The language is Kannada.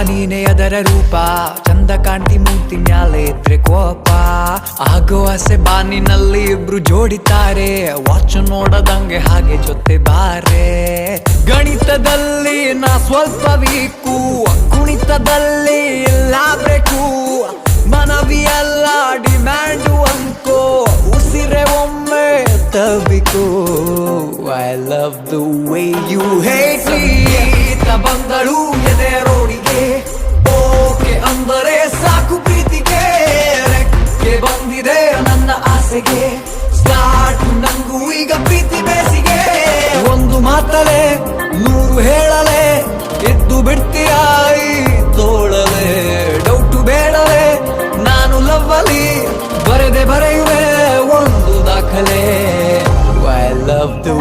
ನೀನೆ ಅದರ ರೂಪ, ಚಂದ ಕಾಣ್ತಿ ಮೂರ್ತಿ ಮ್ಯಾಲೆ ಇದ್ರೆ ಕೋಪ. ಆಗೋ ಆಸೆ ಬಾನಿನಲ್ಲಿ ಇಬ್ರು ಜೋಡಿತಾರೆ, ವಾಚ್ ನೋಡದಂಗೆ ಹಾಗೆ ಜೊತೆ ಬಾರೆ. ಗಣಿತದಲ್ಲಿ ನಾ ಸ್ವಲ್ಪ ವೀಕು, ಕುಣಿತದಲ್ಲಿ ಇಲ್ಲ ಬೇಕು. ಮನವಿಯಲ್ಲ ಡಿಮ್ಯಾಂಡು ಅನ್ಕೋ, ಉಸಿರೆ ಒಮ್ಮೆ ತಬಿಕೋ. I love the way you hate me. ಬಂದಳು ಎದೆ ರೋಡಿಗೆ, ಓಕೆ ಅಂದರೆ ಸಾಕು ಪ್ರೀತಿಗೆ. ರೆಕ್ಕೆ ಬಂದಿದೆ ನನ್ನ ಆಸೆಗೆ, ಸ್ಟಾರ್ಟ್ ನಂಗೂ ಈಗ ಪ್ರೀತಿ ಬೇಸಿಗೆ. ಒಂದು ಮಾತಲ್ಲ